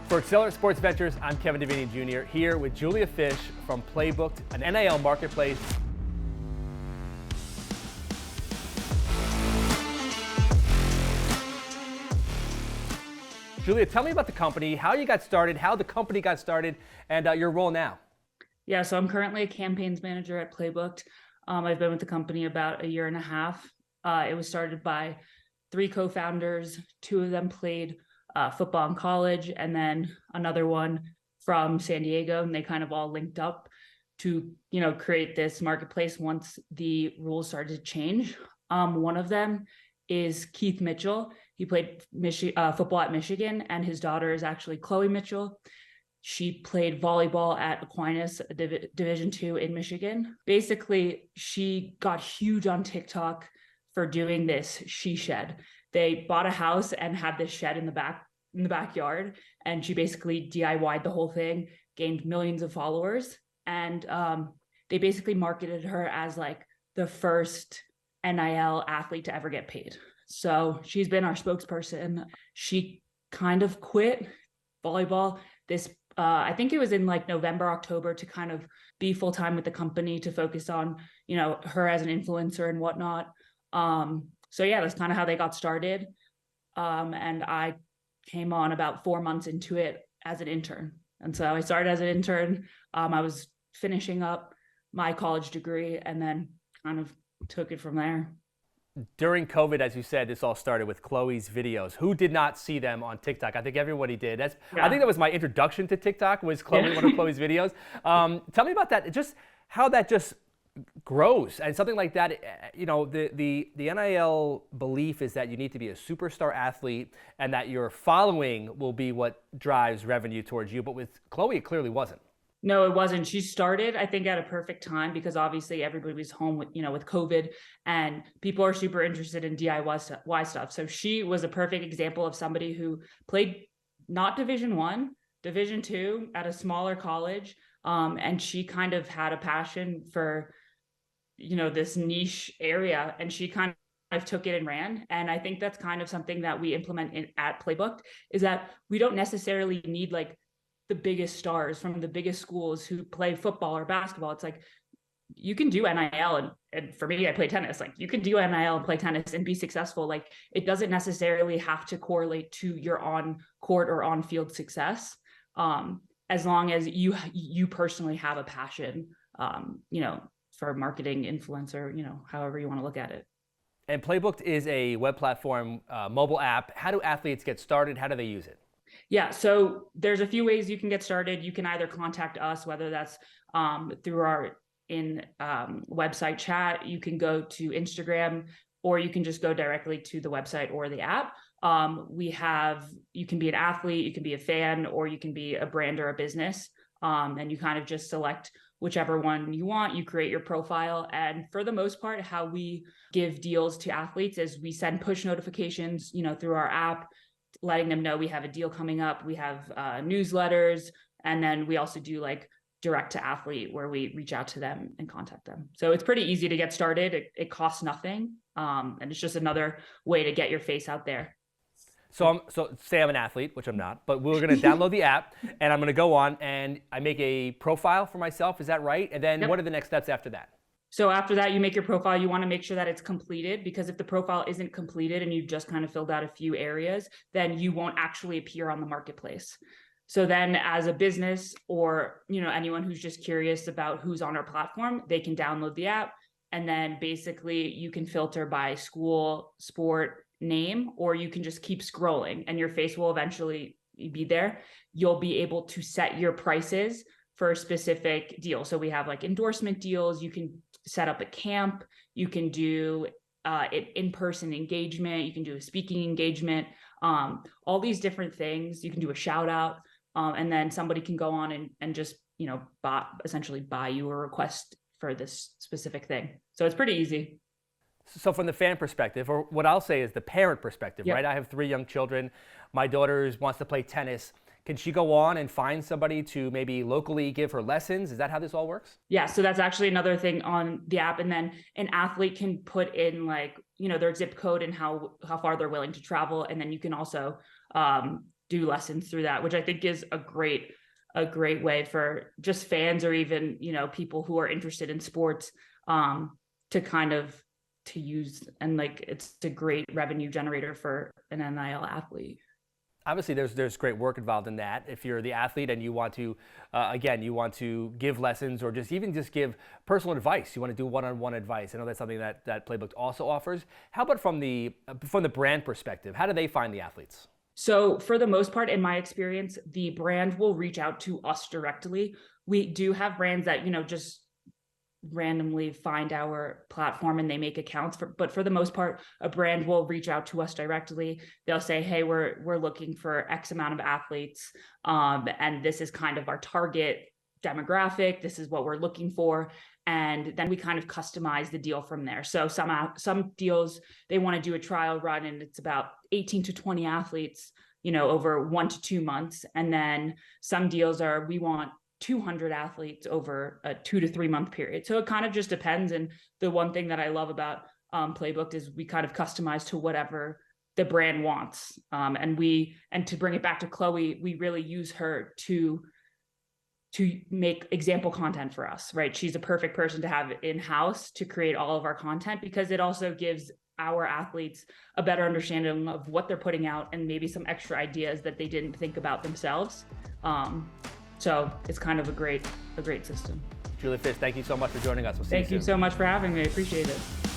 For Accelerate Sports Ventures, I'm Kevin Devaney Jr. here with Julia Fisch from Playbooked, an NIL marketplace. Julia, tell me about the company, how you got started, how the company got started, and your role now. Yeah, so I'm currently a campaigns manager at Playbooked. I've been with the company about a year and a half. It was started by 3 co-founders. 2 of them played football in college, and then another one from San Diego, and they kind of all linked up to, create this marketplace once the rules started to change. One of them is Keith Mitchell. He played football at Michigan, and his daughter is actually Chloe Mitchell. She played volleyball at Aquinas, Division II in Michigan. Basically, she got huge on TikTok for doing this she shed. They bought a house and had this shed in the backyard, and she basically DIY'd the whole thing, gained millions of followers, and they basically marketed her as like the first NIL athlete to ever get paid. So she's been our spokesperson. She kind of quit volleyball this I think it was in like November, October, to kind of be full-time with the company, to focus on, her as an influencer and whatnot. So yeah, that's kind of how they got started. And I came on about 4 months into it as an intern. And so I started as an intern. I was finishing up my college degree and then kind of took it from there. During COVID, as you said, this all started with Chloe's videos. Who did not see them on TikTok? I think everybody did. I think that was my introduction to TikTok, was Chloe, one of Chloe's videos. Tell me about that, just how that just grows. And something like that, the NIL belief is that you need to be a superstar athlete and that your following will be what drives revenue towards you. But with Chloe, it clearly wasn't. No, it wasn't. She started, I think, at a perfect time because obviously everybody was home with COVID, and people are super interested in DIY stuff. So she was a perfect example of somebody who played not Division I, Division II at a smaller college. And she kind of had a passion for, this niche area, and she kind of took it and ran. And I think that's kind of something that we implement at Playbooked, is that we don't necessarily need like the biggest stars from the biggest schools who play football or basketball. It's like, you can do NIL, and for me, I play tennis. Like, you can do NIL and play tennis and be successful. Like, it doesn't necessarily have to correlate to your on court or on field success. As long as you personally have a passion, for marketing, influencer, however you want to look at it. And Playbooked is a web platform, mobile app. How do athletes get started? How do they use it? Yeah, so there's a few ways you can get started. You can either contact us, whether that's through our website chat. You can go to Instagram, or you can just go directly to the website or the app. You can be an athlete, you can be a fan, or you can be a brand or a business. And you kind of just select whichever one you want. You create your profile. And for the most part, how we give deals to athletes is we send push notifications, through our app, letting them know we have a deal coming up. We have newsletters, and then we also do like direct to athlete, where we reach out to them and contact them. So it's pretty easy to get started. It costs nothing, and it's just another way to get your face out there. So say I'm an athlete, which I'm not, but we're going to download the app, and I'm going to go on and I make a profile for myself. Is that right? And then What are the next steps after that? So after that, you make your profile. You want to make sure that it's completed, because if the profile isn't completed and you've just kind of filled out a few areas, then you won't actually appear on the marketplace. So then as a business, or, anyone who's just curious about who's on our platform, they can download the app, and then basically you can filter by school, sport, name, or you can just keep scrolling and your face will eventually be there. You'll be able to set your prices for a specific deal. So we have like endorsement deals. You can set up a camp. You can do in-person engagement. You can do a speaking engagement, all these different things. You can do a shout out, and then somebody can go on and just, essentially buy you a request for this specific thing. So it's pretty easy. So from the fan perspective, or what I'll say is the parent perspective, right? I have 3 young children. My daughter wants to play tennis. Can she go on and find somebody to maybe locally give her lessons? Is that how this all works? Yeah, so that's actually another thing on the app. And then an athlete can put in like, their zip code and how far they're willing to travel. And then you can also do lessons through that, which I think is a great way for just fans or even, you know, people who are interested in sports to kind of to use, and like it's a great revenue generator for an NIL athlete. Obviously, there's great work involved in that. If you're the athlete and you want to, again, you want to give lessons or just give personal advice, you want to do one-on-one advice. I know that's something that Playbooked also offers. How about from the brand perspective? How do they find the athletes? So for the most part, in my experience, the brand will reach out to us directly. We do have brands that, you know, just randomly find our platform and they make accounts but for the most part, a brand will reach out to us directly. They'll say, hey, we're looking for X amount of athletes, and this is kind of our target demographic, this is what we're looking for, and then we kind of customize the deal from there. So some deals, they want to do a trial run and it's about 18 to 20 athletes, you know, over 1 to 2 months, and then some deals are, we want 200 athletes over a 2 to 3 month period. So it kind of just depends. And the one thing that I love about Playbooked is we kind of customize to whatever the brand wants. And to bring it back to Chloe, we really use her to make example content for us, right? She's a perfect person to have in-house to create all of our content, because it also gives our athletes a better understanding of what they're putting out and maybe some extra ideas that they didn't think about themselves. So it's kind of a great system. Julie Fisch, thank you so much for joining us. We'll see you soon. Thank you so much for having me. I appreciate it.